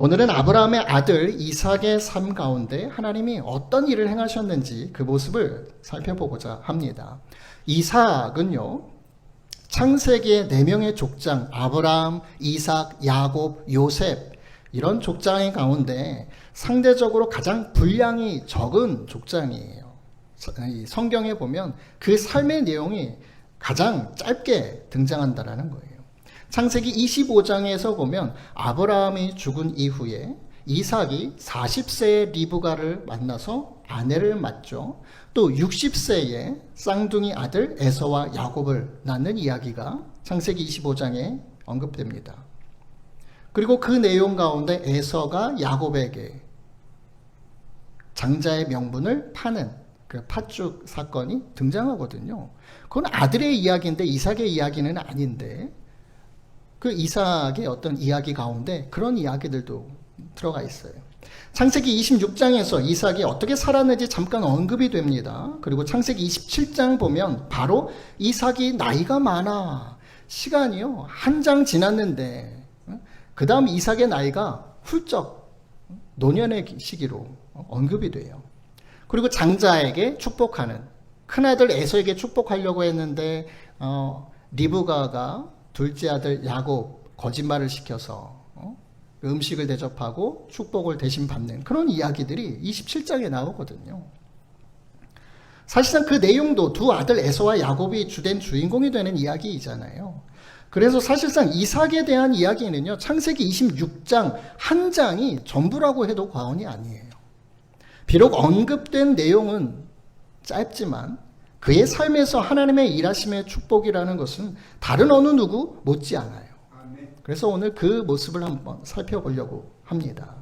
오늘은 아브라함의 아들 이삭의 삶 가운데 하나님이 어떤 일을 행하셨는지 그 모습을 살펴보고자 합니다. 이삭은요, 창세기의 4명의 족장, 아브라함, 이삭, 야곱, 요셉, 이런 족장의 가운데 상대적으로 가장 분량이 적은 족장이에요. 성경에 보면 그 삶의 내용이 가장 짧게 등장한다는 거예요. 창세기 25장에서 보면 아브라함이 죽은 이후에 이삭이 40세의 리브가를 만나서 아내를 맞죠. 또 60세에 쌍둥이 아들 에서와 야곱을 낳는 이야기가 창세기 25장에 언급됩니다. 그리고 그 내용 가운데 에서가 야곱에게 장자의 명분을 파는 그 팥죽 사건이 등장하거든요. 그건 아들의 이야기인데 이삭의 이야기는 아닌데 그 이삭의 어떤 이야기 가운데 그런 이야기들도 들어가 있어요. 창세기 26장에서 이삭이 어떻게 살았는지 잠깐 언급이 됩니다. 그리고 창세기 27장 보면 바로 이삭이 나이가 많아. 시간이요. 한 장 지났는데 그 다음 이삭의 나이가 훌쩍 노년의 시기로 언급이 돼요. 그리고 장자에게 축복하는, 큰아들 에서에게 축복하려고 했는데 리브가가 둘째 아들 야곱 거짓말을 시켜서 음식을 대접하고 축복을 대신 받는 그런 이야기들이 27장에 나오거든요. 사실상 그 내용도 두 아들 에서와 야곱이 주된 주인공이 되는 이야기이잖아요. 그래서 사실상 이삭에 대한 이야기는요, 창세기 26장 한 장이 전부라고 해도 과언이 아니에요. 비록 언급된 내용은 짧지만 그의 삶에서 하나님의 일하심의 축복이라는 것은 다른 어느 누구 못지 않아요. 그래서 오늘 그 모습을 한번 살펴보려고 합니다.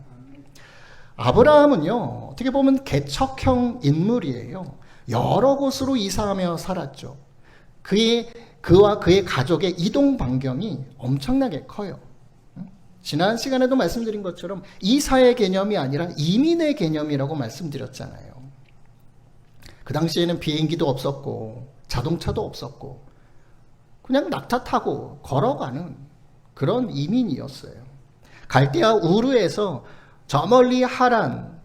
아브라함은요, 어떻게 보면 개척형 인물이에요. 여러 곳으로 이사하며 살았죠. 그와 그의 가족의 이동 반경이 엄청나게 커요. 지난 시간에도 말씀드린 것처럼 이사의 개념이 아니라 이민의 개념이라고 말씀드렸잖아요. 그 당시에는 비행기도 없었고 자동차도 없었고 그냥 낙타 타고 걸어가는 그런 이민이었어요. 갈대아 우르에서 저 멀리 하란,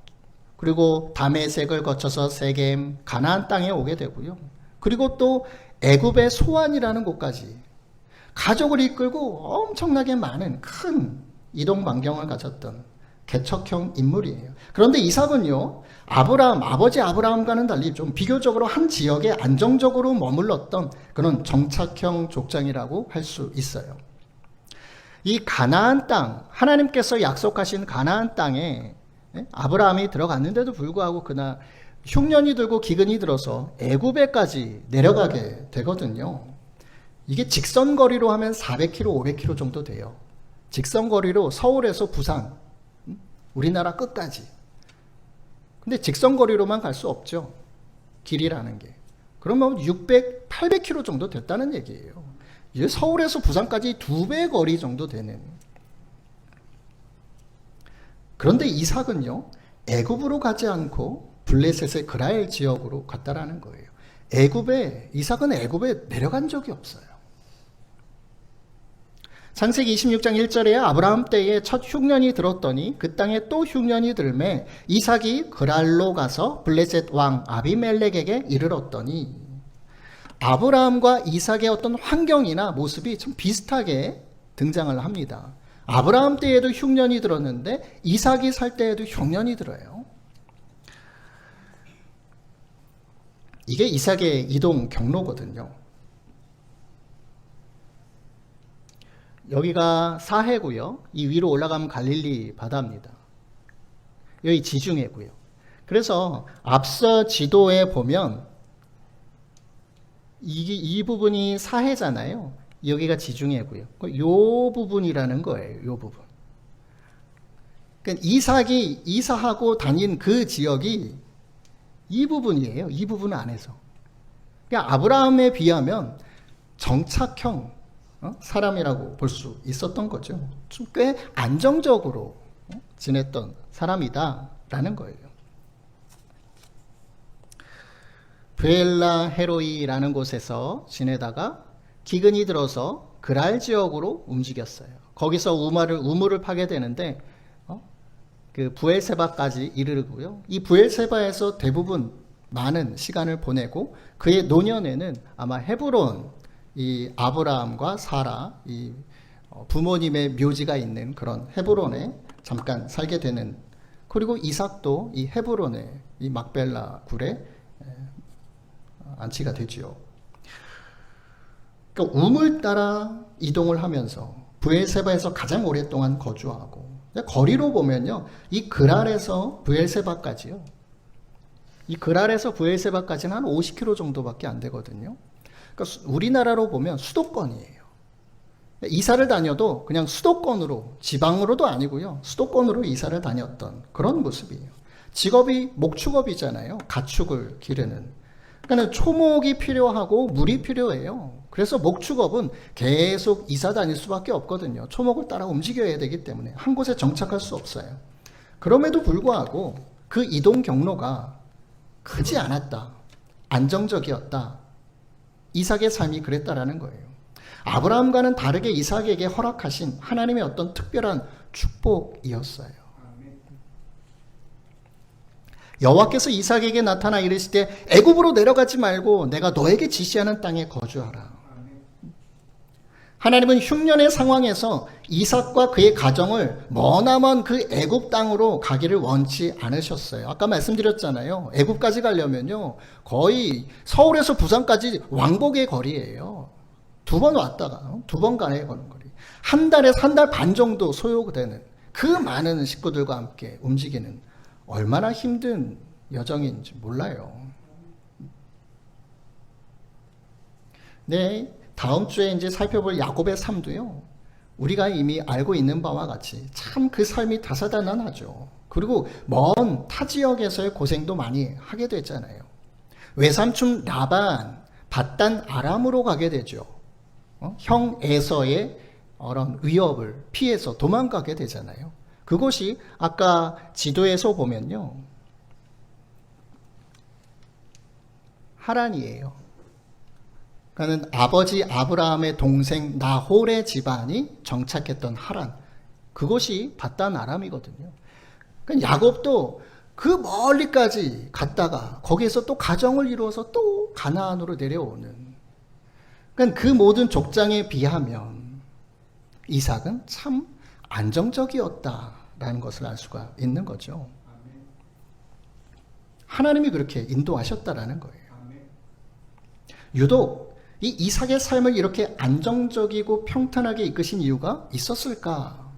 그리고 다메섹을 거쳐서 세겜, 가나안 땅에 오게 되고요. 그리고 또 애굽의 소안이라는 곳까지 가족을 이끌고 엄청나게 많은 큰 이동 반경을 가졌던 개척형 인물이에요. 그런데 이삭은요, 아버지 아브라함과는 달리 좀 비교적으로 한 지역에 안정적으로 머물렀던 그런 정착형 족장이라고 할 수 있어요. 이 가나안 땅, 하나님께서 약속하신 가나안 땅에 아브라함이 들어갔는데도 불구하고 그날 흉년이 들고 기근이 들어서 애굽에까지 내려가게 되거든요. 이게 직선거리로 하면 400km, 500km 정도 돼요. 직선거리로 서울에서 부산, 우리나라 끝까지. 근데 직선거리로만 갈 수 없죠. 길이라는 게. 그러면 600, 800km 정도 됐다는 얘기예요. 이제 서울에서 부산까지 2배 거리 정도 되는. 그런데 이삭은요, 애굽으로 가지 않고 블레셋의 그라엘 지역으로 갔다라는 거예요. 이삭은 애굽에 내려간 적이 없어요. 창세기 26장 1절에 아브라함 때에 첫 흉년이 들었더니 그 땅에 또 흉년이 들매 이삭이 그랄로 가서 블레셋 왕 아비멜렉에게 이르렀더니, 아브라함과 이삭의 어떤 환경이나 모습이 참 비슷하게 등장을 합니다. 아브라함 때에도 흉년이 들었는데 이삭이 살 때에도 흉년이 들어요. 이게 이삭의 이동 경로거든요. 여기가 사해고요. 이 위로 올라가면 갈릴리 바다입니다. 여기 지중해고요. 그래서 앞서 지도에 보면 이 부분이 사해잖아요. 여기가 지중해고요. 이 부분이라는 거예요. 이 부분. 그러니까 이삭이 이사하고 다닌 그 지역이 이 부분이에요. 이 부분 안에서. 그러니까 아브라함에 비하면 정착형 사람이라고 볼 수 있었던 거죠. 좀 꽤 안정적으로 지냈던 사람이다라는 거예요. 브엘라 헤로이라는 곳에서 지내다가 기근이 들어서 그랄 지역으로 움직였어요. 거기서 우물을 파게 되는데 그 부엘세바까지 이르르고요. 이 부엘세바에서 대부분 많은 시간을 보내고 그의 노년에는 아마 헤브론, 이 아브라함과 사라, 이 부모님의 묘지가 있는 그런 헤브론에 잠깐 살게 되는, 그리고 이삭도 이 헤브론의 이 막벨라 굴에 안치가 되지요. 그러니까 우물 따라 이동을 하면서 부엘세바에서 가장 오랫동안 거주하고, 거리로 보면요, 이 그랄에서 부엘세바까지요, 이 그랄에서 부엘세바까지는 한 50km 정도밖에 안 되거든요. 그러니까 우리나라로 보면 수도권이에요. 이사를 다녀도 그냥 수도권으로, 지방으로도 아니고요, 수도권으로 이사를 다녔던 그런 모습이에요. 직업이 목축업이잖아요. 가축을 기르는. 그러니까 초목이 필요하고 물이 필요해요. 그래서 목축업은 계속 이사 다닐 수밖에 없거든요. 초목을 따라 움직여야 되기 때문에 한 곳에 정착할 수 없어요. 그럼에도 불구하고 그 이동 경로가 크지 않았다, 안정적이었다. 이삭의 삶이 그랬다라는 거예요. 아브라함과는 다르게 이삭에게 허락하신 하나님의 어떤 특별한 축복이었어요. 여호와께서 이삭에게 나타나 이르시되 애굽으로 내려가지 말고 내가 너에게 지시하는 땅에 거주하라. 하나님은 흉년의 상황에서 이삭과 그의 가정을 머나먼 그 애굽 땅으로 가기를 원치 않으셨어요. 아까 말씀드렸잖아요. 애굽까지 가려면요, 거의 서울에서 부산까지 왕복의 거리예요. 2번 왔다가 2번 가네 거는 거리. 한 달에서 한 달 반 정도 소요되는 그 많은 식구들과 함께 움직이는, 얼마나 힘든 여정인지 몰라요. 네, 다음 주에 이제 살펴볼 야곱의 삶도요, 우리가 이미 알고 있는 바와 같이 참 그 삶이 다사다난하죠. 그리고 먼 타 지역에서의 고생도 많이 하게 됐잖아요. 외삼촌 라반, 밧단 아람으로 가게 되죠. 형 에서의 그런 위협을 피해서 도망가게 되잖아요. 그곳이 아까 지도에서 보면요, 하란이에요. 그러니까 아버지 아브라함의 동생 나홀의 집안이 정착했던 하란, 그곳이 밧단 아람이거든요. 그러니까 야곱도 그 멀리까지 갔다가 거기에서 또 가정을 이루어서 또 가나안으로 내려오는, 그러니까 그 모든 족장에 비하면 이삭은 참 안정적이었다라는 것을 알 수가 있는 거죠. 하나님이 그렇게 인도하셨다라는 거예요. 유독 이 이삭의 삶을 이렇게 안정적이고 평탄하게 이끄신 이유가 있었을까?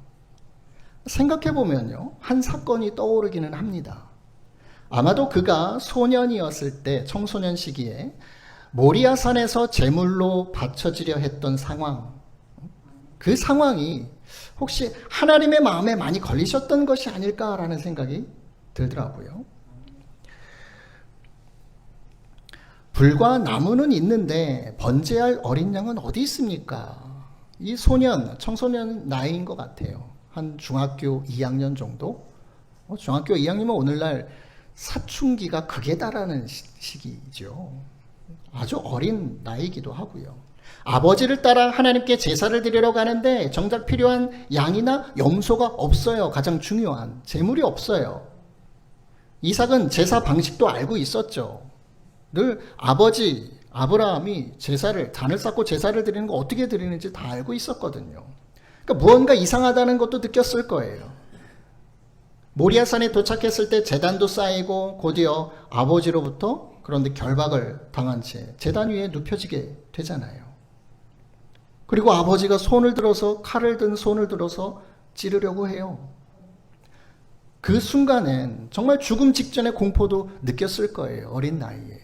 생각해 보면요, 한 사건이 떠오르기는 합니다. 아마도 그가 소년이었을 때, 청소년 시기에 모리아산에서 제물로 바쳐지려 했던 상황, 그 상황이 혹시 하나님의 마음에 많이 걸리셨던 것이 아닐까라는 생각이 들더라고요. 불과 나무는 있는데 번제할 어린 양은 어디 있습니까? 이 소년, 청소년 나이인 것 같아요. 한 중학교 2학년 정도? 중학교 2학년이면 오늘날 사춘기가 극에 달하는 시기죠. 아주 어린 나이이기도 하고요. 아버지를 따라 하나님께 제사를 드리러 가는데 정작 필요한 양이나 염소가 없어요. 가장 중요한 제물이 없어요. 이삭은 제사 방식도 알고 있었죠. 늘 아버지 아브라함이 단을 쌓고 제사를 드리는 거 어떻게 드리는지 다 알고 있었거든요. 그러니까 무언가 이상하다는 것도 느꼈을 거예요. 모리아산에 도착했을 때 제단도 쌓이고 곧이어 아버지로부터 그런데 결박을 당한 채 제단 위에 눕혀지게 되잖아요. 그리고 아버지가 칼을 든 손을 들어서 찌르려고 해요. 그 순간엔 정말 죽음 직전의 공포도 느꼈을 거예요. 어린 나이에.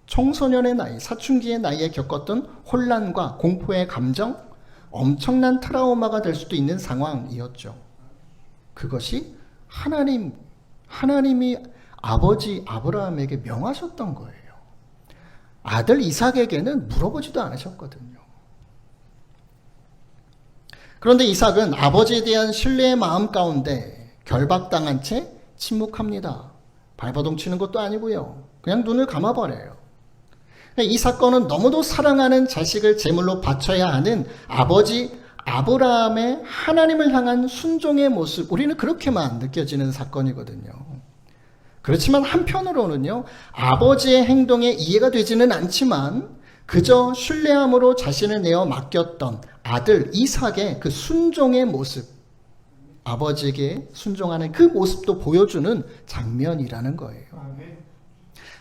청소년의 나이, 사춘기의 나이에 겪었던 혼란과 공포의 감정, 엄청난 트라우마가 될 수도 있는 상황이었죠. 그것이 하나님이 아버지 아브라함에게 명하셨던 거예요. 아들 이삭에게는 물어보지도 않으셨거든요. 그런데 이삭은 아버지에 대한 신뢰의 마음 가운데 결박당한 채 침묵합니다. 발버둥 치는 것도 아니고요. 그냥 눈을 감아버려요. 이 사건은 너무도 사랑하는 자식을 제물로 바쳐야 하는 아버지 아브라함의 하나님을 향한 순종의 모습, 우리는 그렇게만 느껴지는 사건이거든요. 그렇지만 한편으로는요, 아버지의 행동에 이해가 되지는 않지만 그저 신뢰함으로 자신을 내어 맡겼던 아들 이삭의 그 순종의 모습, 아버지에게 순종하는 그 모습도 보여주는 장면이라는 거예요.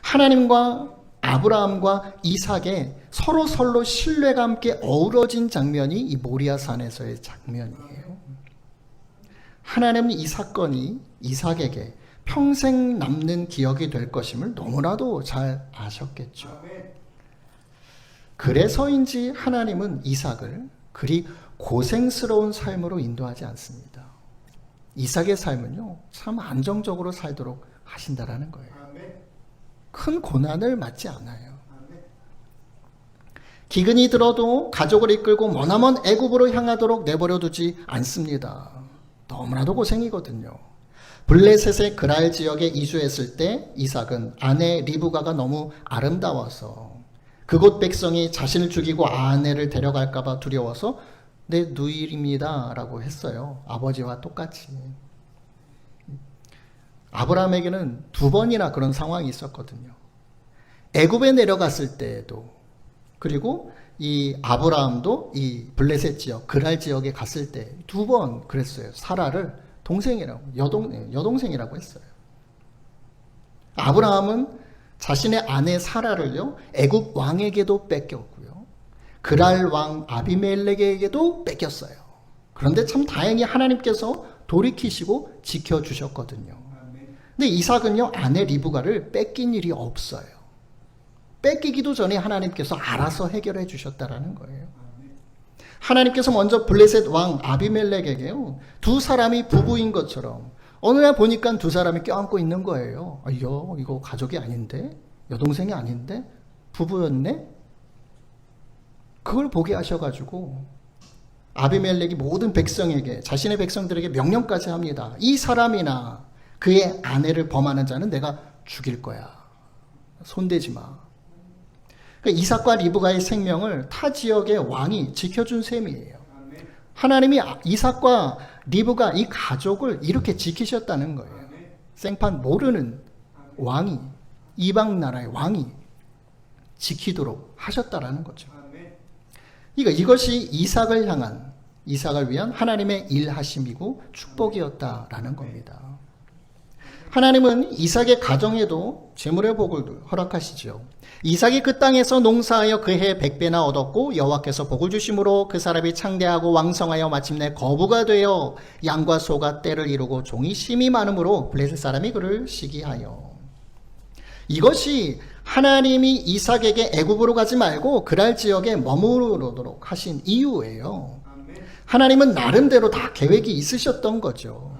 하나님과 아브라함과 이삭의 서로 신뢰가 함께 어우러진 장면이 이 모리아산에서의 장면이에요. 하나님은 이 사건이 이삭에게 평생 남는 기억이 될 것임을 너무나도 잘 아셨겠죠. 그래서인지 하나님은 이삭을 그리 고생스러운 삶으로 인도하지 않습니다. 이삭의 삶은요, 참 안정적으로 살도록 하신다라는 거예요. 큰 고난을 맞지 않아요. 기근이 들어도 가족을 이끌고 머나먼 애굽으로 향하도록 내버려 두지 않습니다. 너무나도 고생이거든요. 블레셋의 그랄 지역에 이주했을 때 이삭은 아내 리브가가 너무 아름다워서 그곳 백성이 자신을 죽이고 아내를 데려갈까 봐 두려워서 내 누일입니다 라고 했어요. 아버지와 똑같이. 아브라함에게는 2번이나 그런 상황이 있었거든요. 애굽에 내려갔을 때에도, 그리고 이 아브라함도 이 블레셋 지역, 그랄 지역에 갔을 때 2번 그랬어요. 사라를 동생이라고, 여동생이라고 했어요. 아브라함은 자신의 아내 사라를요, 애굽 왕에게도 뺏겼고요, 그랄 왕 아비멜렉에게도 뺏겼어요. 그런데 참 다행히 하나님께서 돌이키시고 지켜주셨거든요. 근데 이삭은요, 아내 리브가를 뺏긴 일이 없어요. 뺏기기도 전에 하나님께서 알아서 해결해 주셨다라는 거예요. 하나님께서 먼저 블레셋 왕 아비멜렉에게요, 2 사람이 부부인 것처럼 어느 날 보니까 2 사람이 껴안고 있는 거예요. 이거 가족이 아닌데? 여동생이 아닌데? 부부였네? 그걸 보게 하셔가지고 아비멜렉이 모든 백성에게, 자신의 백성들에게 명령까지 합니다. 이 사람이나 그의 아내를 범하는 자는 내가 죽일 거야. 손대지 마. 그러니까 이삭과 리브가의 생명을 타 지역의 왕이 지켜준 셈이에요. 하나님이 이삭과 리브가 이 가족을 이렇게 지키셨다는 거예요. 생판 모르는 왕이, 이방 나라의 왕이 지키도록 하셨다라는 거죠. 그러니까 이것이 이삭을 위한 하나님의 일하심이고 축복이었다라는 겁니다. 하나님은 이삭의 가정에도 재물의 복을 허락하시죠. 이삭이 그 땅에서 농사하여 그 해 100배나 얻었고 여호와께서 복을 주심으로 그 사람이 창대하고 왕성하여 마침내 거부가 되어 양과 소가 떼를 이루고 종이 심이 많으므로 블레셋 사람이 그를 시기하여. 이것이 하나님이 이삭에게 애굽으로 가지 말고 그랄 지역에 머무르도록 하신 이유예요. 하나님은 나름대로 다 계획이 있으셨던 거죠.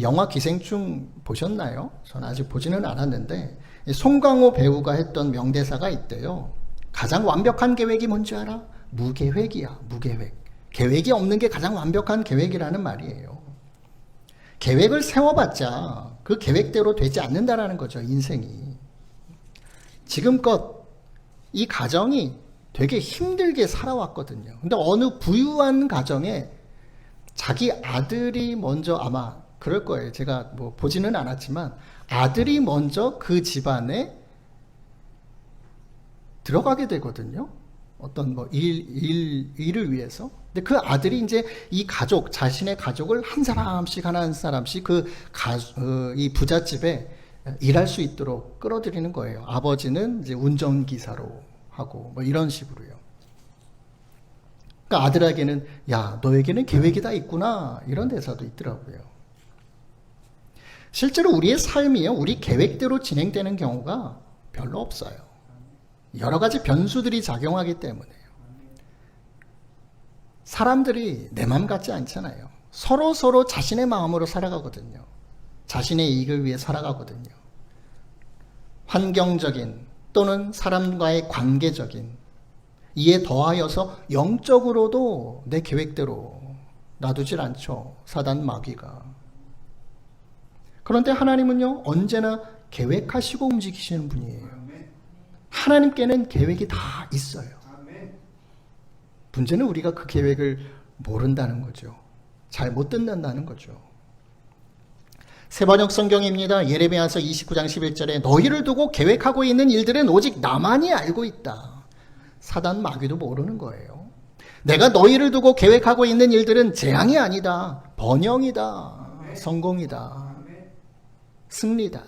영화 기생충 보셨나요? 저는 아직 보지는 않았는데 송강호 배우가 했던 명대사가 있대요. 가장 완벽한 계획이 뭔지 알아? 무계획이야. 무계획. 계획이 없는 게 가장 완벽한 계획이라는 말이에요. 계획을 세워봤자 그 계획대로 되지 않는다라는 거죠. 인생이. 지금껏 이 가정이 되게 힘들게 살아왔거든요. 근데 어느 부유한 가정에 자기 아들이 먼저, 아마 그럴 거예요. 제가 뭐 보지는 않았지만 아들이 먼저 그 집안에 들어가게 되거든요. 어떤 뭐 일을 위해서. 근데 그 아들이 이제 이 가족, 자신의 가족을 한 사람씩 이 부잣집에 일할 수 있도록 끌어들이는 거예요. 아버지는 이제 운전기사로 하고 뭐 이런 식으로요. 그러니까 아들에게는 야, 너에게는 계획이 다 있구나, 이런 대사도 있더라고요. 실제로 우리의 삶이요, 우리 계획대로 진행되는 경우가 별로 없어요. 여러 가지 변수들이 작용하기 때문에요. 사람들이 내 마음 같지 않잖아요. 서로 자신의 마음으로 살아가거든요. 자신의 이익을 위해 살아가거든요. 환경적인 또는 사람과의 관계적인, 이에 더하여서 영적으로도 내 계획대로 놔두질 않죠. 사단 마귀가. 그런데 하나님은요, 언제나 계획하시고 움직이시는 분이에요. 하나님께는 계획이 다 있어요. 문제는 우리가 그 계획을 모른다는 거죠. 잘 못 듣는다는 거죠. 세번역 성경입니다. 예레미야서 29장 11절에 너희를 두고 계획하고 있는 일들은 오직 나만이 알고 있다. 사단 마귀도 모르는 거예요. 내가 너희를 두고 계획하고 있는 일들은 재앙이 아니다. 번영이다. 성공이다. 승리다.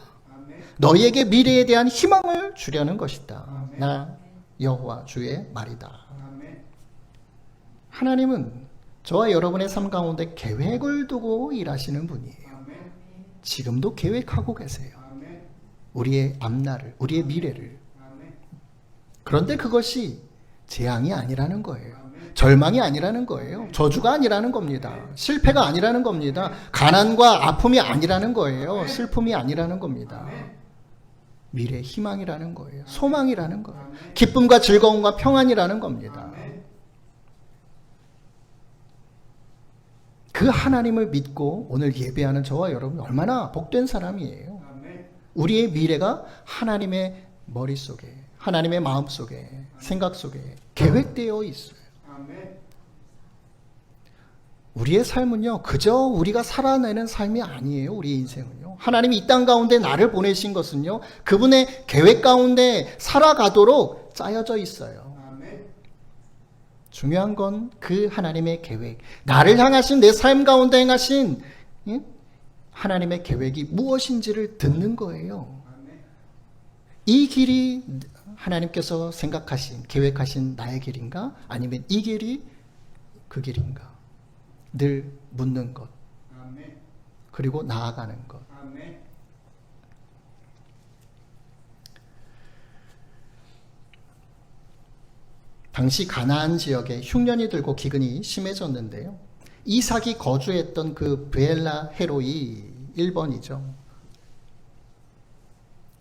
너희에게 미래에 대한 희망을 주려는 것이다. 나 여호와 주의 말이다. 하나님은 저와 여러분의 삶 가운데 계획을 두고 일하시는 분이에요. 지금도 계획하고 계세요. 우리의 앞날을, 우리의 미래를. 그런데 그것이 재앙이 아니라는 거예요. 절망이 아니라는 거예요. 저주가 아니라는 겁니다. 실패가 아니라는 겁니다. 가난과 아픔이 아니라는 거예요. 슬픔이 아니라는 겁니다. 미래의 희망이라는 거예요. 소망이라는 거예요. 기쁨과 즐거움과 평안이라는 겁니다. 그 하나님을 믿고 오늘 예배하는 저와 여러분 얼마나 복된 사람이에요. 우리의 미래가 하나님의 머릿속에, 하나님의 마음속에, 생각 속에 계획되어 있어요. 우리의 삶은요, 그저 우리가 살아내는 삶이 아니에요. 우리의 인생은요. 하나님이 이 땅 가운데 나를 보내신 것은요, 그분의 계획 가운데 살아가도록 짜여져 있어요. 중요한 건 그 하나님의 계획, 나를 향하신 내 삶 가운데 행하신 하나님의 계획이 무엇인지를 듣는 거예요. 이 길이 하나님께서 생각하신, 계획하신 나의 길인가? 아니면 이 길이 그 길인가? 늘 묻는 것. 그리고 나아가는 것. 당시 가나안 지역에 흉년이 들고 기근이 심해졌는데요. 이삭이 거주했던 그 브엘라 헤로이 1번이죠.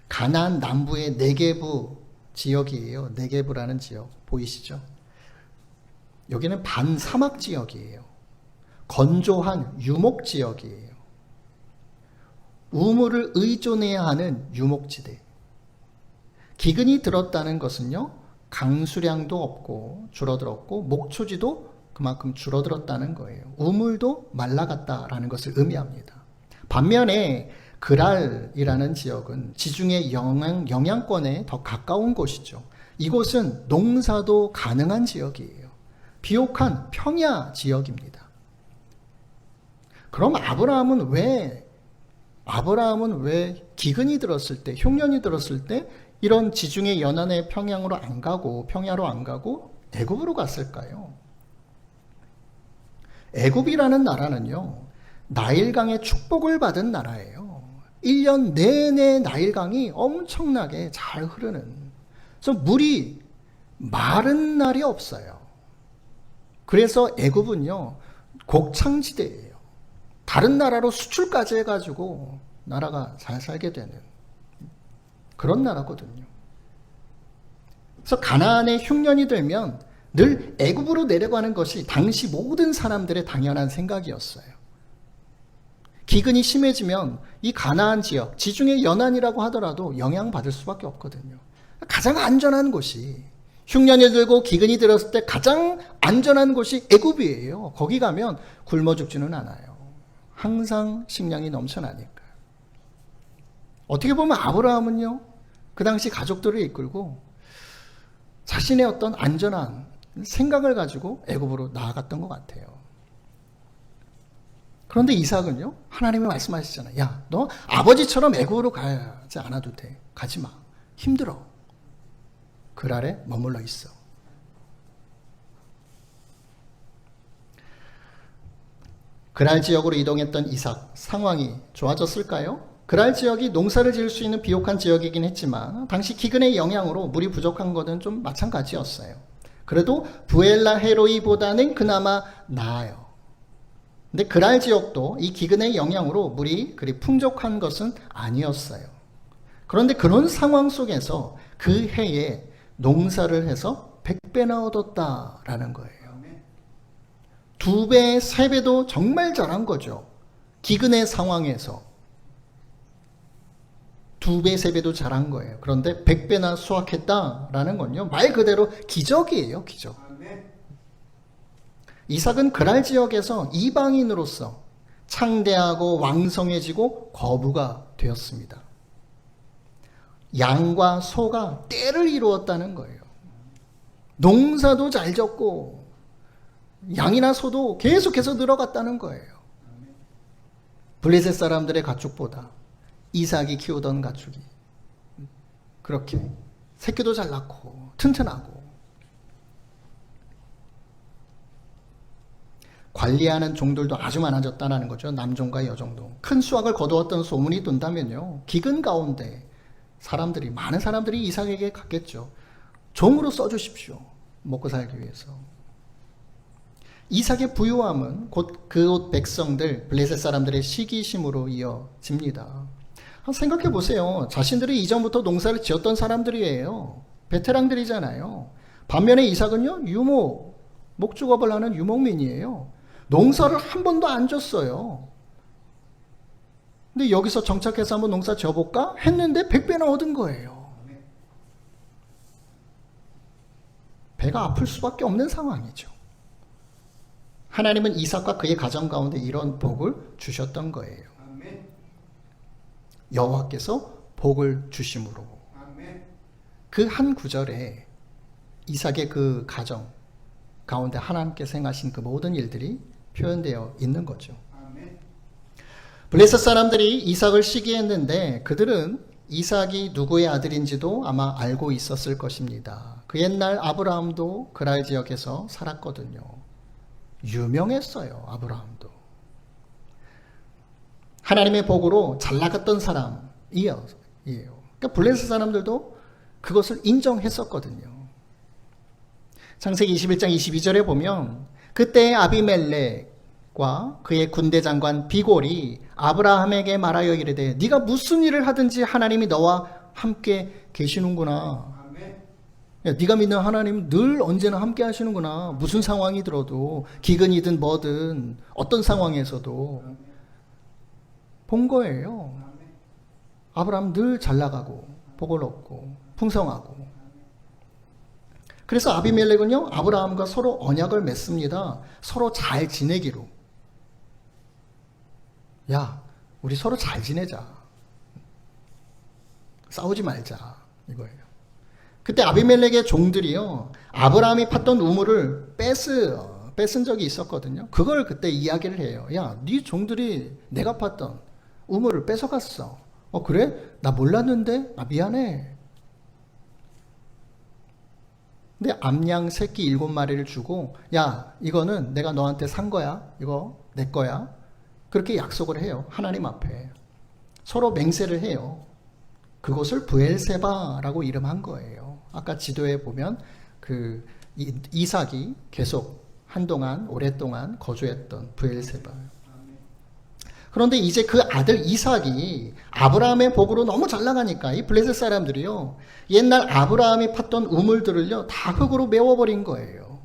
가나안 남부의 네게부 지역이에요. 네게부라는 지역 보이시죠? 여기는 반사막 지역이에요. 건조한 유목 지역이에요. 우물을 의존해야 하는 유목지대. 기근이 들었다는 것은요, 강수량도 없고 줄어들었고 목초지도 그만큼 줄어들었다는 거예요. 우물도 말라갔다라는 것을 의미합니다. 반면에 그랄이라는 지역은 지중해 영향권에 더 가까운 곳이죠. 이곳은 농사도 가능한 지역이에요. 비옥한 평야 지역입니다. 그럼 아브라함은 왜 기근이 들었을 때, 흉년이 들었을 때 이런 지중해 연안의 평야로 안 가고 애굽으로 갔을까요? 애굽이라는 나라는요, 나일강의 축복을 받은 나라예요. 1년 내내 나일강이 엄청나게 잘 흐르는, 그래서 물이 마른 날이 없어요. 그래서 애굽은요, 곡창지대예요. 다른 나라로 수출까지 해가지고 나라가 잘 살게 되는 그런 나라거든요. 그래서 가나안의 흉년이 되면 늘 애굽으로 내려가는 것이 당시 모든 사람들의 당연한 생각이었어요. 기근이 심해지면 이 가나안 지역, 지중해 연안이라고 하더라도 영향받을 수밖에 없거든요. 가장 안전한 곳이, 흉년이 들고 기근이 들었을 때 가장 안전한 곳이 애굽이에요. 거기 가면 굶어 죽지는 않아요. 항상 식량이 넘쳐나니까. 어떻게 보면 아브라함은요, 그 당시 가족들을 이끌고 자신의 어떤 안전한 생각을 가지고 애굽으로 나아갔던 것 같아요. 그런데 이삭은요, 하나님이 말씀하시잖아요. 야, 너 아버지처럼 애굽으로 가지 않아도 돼. 가지 마. 힘들어. 그랄에 머물러 있어. 그랄 지역으로 이동했던 이삭, 상황이 좋아졌을까요? 그랄 지역이 농사를 지을 수 있는 비옥한 지역이긴 했지만 당시 기근의 영향으로 물이 부족한 것은 좀 마찬가지였어요. 그래도 부엘라 헤로이보다는 그나마 나아요. 근데 그랄 지역도 이 기근의 영향으로 물이 그리 풍족한 것은 아니었어요. 그런데 그런 상황 속에서 그 해에 농사를 해서 100배나 얻었다라는 거예요. 2배, 3배도 정말 잘한 거죠. 기근의 상황에서 2배, 3배도 잘한 거예요. 그런데 100배나 수확했다라는 건요, 말 그대로 기적이에요. 기적. 이삭은 그랄 지역에서 이방인으로서 창대하고 왕성해지고 거부가 되었습니다. 양과 소가 떼를 이루었다는 거예요. 농사도 잘 졌고 양이나 소도 계속해서 늘어갔다는 거예요. 블레셋 사람들의 가축보다 이삭이 키우던 가축이 그렇게 새끼도 잘 낳고 튼튼하고 관리하는 종들도 아주 많아졌다는 거죠. 남종과 여종도. 큰 수확을 거두었던 소문이 돈다면요, 기근 가운데 많은 사람들이 이삭에게 갔겠죠. 종으로 써주십시오. 먹고 살기 위해서. 이삭의 부유함은 곧 그곳 백성들, 블레셋 사람들의 시기심으로 이어집니다. 생각해 보세요. 자신들이 이전부터 농사를 지었던 사람들이에요. 베테랑들이잖아요. 반면에 이삭은요, 목축업을 하는 유목민이에요. 농사를 한 번도 안 졌어요. 근데 여기서 정착해서 한번 농사 지어볼까? 했는데 100배나 얻은 거예요. 배가 아플 수밖에 없는 상황이죠. 하나님은 이삭과 그의 가정 가운데 이런 복을 주셨던 거예요. 여호와께서 복을 주심으로. 그 한 구절에 이삭의 그 가정 가운데 하나님께서 행하신 그 모든 일들이 표현되어 있는 거죠. 블레셋 사람들이 이삭을 시기했는데 그들은 이삭이 누구의 아들인지도 아마 알고 있었을 것입니다. 그 옛날 아브라함도 그랄 지역에서 살았거든요. 유명했어요. 아브라함도. 하나님의 복으로 잘 나갔던 사람이에요. 그러니까 블레셋 사람들도 그것을 인정했었거든요. 창세기 21장 22절에 보면 그때 아비멜렉과 그의 군대 장관 비골이 아브라함에게 말하여 이르되 네가 무슨 일을 하든지 하나님이 너와 함께 계시는구나. 야, 네가 믿는 하나님은 늘 언제나 함께 하시는구나. 무슨 상황이 들어도 기근이든 뭐든 어떤 상황에서도 본 거예요. 아브라함 늘 잘 나가고 복을 얻고 풍성하고. 그래서 아비멜렉은요, 아브라함과 서로 언약을 맺습니다. 서로 잘 지내기로. 야, 우리 서로 잘 지내자. 싸우지 말자. 이거예요. 그때 아비멜렉의 종들이요, 아브라함이 팠던 우물을 뺏은 적이 있었거든요. 그걸 그때 이야기를 해요. 야, 네 종들이 내가 팠던 우물을 뺏어갔어. 그래? 나 몰랐는데? 미안해. 근데 암양 새끼 7마리를 주고 야, 이거는 내가 너한테 산 거야. 이거 내 거야. 그렇게 약속을 해요. 하나님 앞에. 서로 맹세를 해요. 그것을 브엘세바라고 이름한 거예요. 아까 지도에 보면 그 이삭이 계속 한동안 오랫동안 거주했던 브엘세바. 그런데 이제 그 아들 이삭이 아브라함의 복으로 너무 잘 나가니까 이 블레셋 사람들이요, 옛날 아브라함이 팠던 우물들을요 다 흙으로 메워버린 거예요.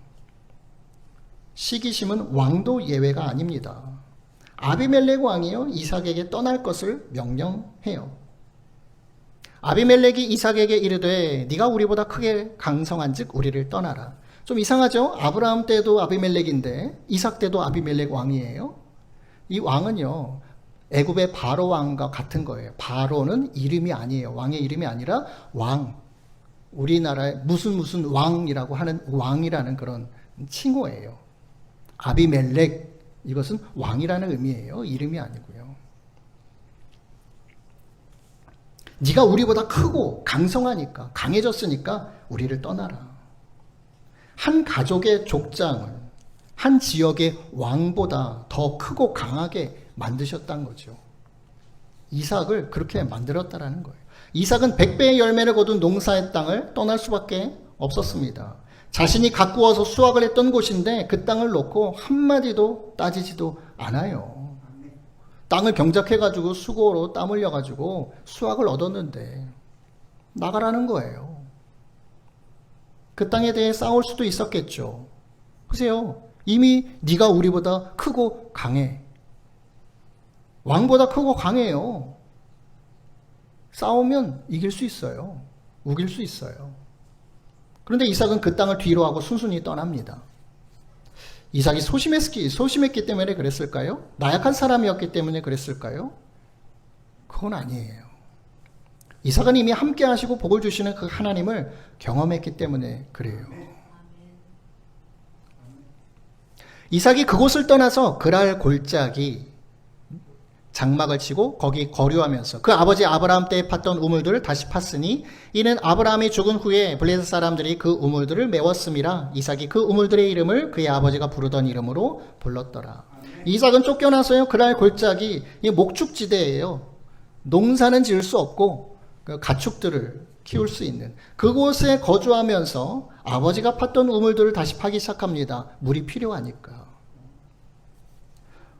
시기심은 왕도 예외가 아닙니다. 아비멜렉 왕이요, 이삭에게 떠날 것을 명령해요. 아비멜렉이 이삭에게 이르되 네가 우리보다 크게 강성한즉 우리를 떠나라. 좀 이상하죠? 아브라함 때도 아비멜렉인데 이삭 때도 아비멜렉 왕이에요. 이 왕은요, 애굽의 바로 왕과 같은 거예요. 바로는 이름이 아니에요. 왕의 이름이 아니라 왕. 우리나라의 무슨 왕이라고 하는 왕이라는 그런 칭호예요. 아비멜렉, 이것은 왕이라는 의미예요. 이름이 아니고요. 네가 우리보다 크고 강성하니까, 강해졌으니까 우리를 떠나라. 한 가족의 족장을 한 지역의 왕보다 더 크고 강하게 만드셨다는 거죠. 이삭을 그렇게 만들었다라는 거예요. 이삭은 100배의 열매를 거둔 농사의 땅을 떠날 수밖에 없었습니다. 자신이 가꾸어서 수확을 했던 곳인데 그 땅을 놓고 한마디도 따지지도 않아요. 땅을 경작해가지고 수고로 땀 흘려가지고 수확을 얻었는데 나가라는 거예요. 그 땅에 대해 싸울 수도 있었겠죠. 보세요. 이미 네가 우리보다 크고 강해. 왕보다 크고 강해요. 싸우면 이길 수 있어요. 우길 수 있어요. 그런데 이삭은 그 땅을 뒤로 하고 순순히 떠납니다. 이삭이 소심했기 때문에 그랬을까요? 나약한 사람이었기 때문에 그랬을까요? 그건 아니에요. 이삭은 이미 함께 하시고 복을 주시는 그 하나님을 경험했기 때문에 그래요. 이삭이 그곳을 떠나서 그랄 골짜기 장막을 치고 거기 거류하면서 그 아버지 아브라함 때에 팠던 우물들을 다시 팠으니 이는 아브라함이 죽은 후에 블레셋 사람들이 그 우물들을 메웠음이라 이삭이 그 우물들의 이름을 그의 아버지가 부르던 이름으로 불렀더라. 이삭은 쫓겨나서요 그랄 골짜기 목축지대예요. 농사는 지을 수 없고 가축들을 키울 수 있는 그곳에 거주하면서 아버지가 팠던 우물들을 다시 파기 시작합니다. 물이 필요하니까.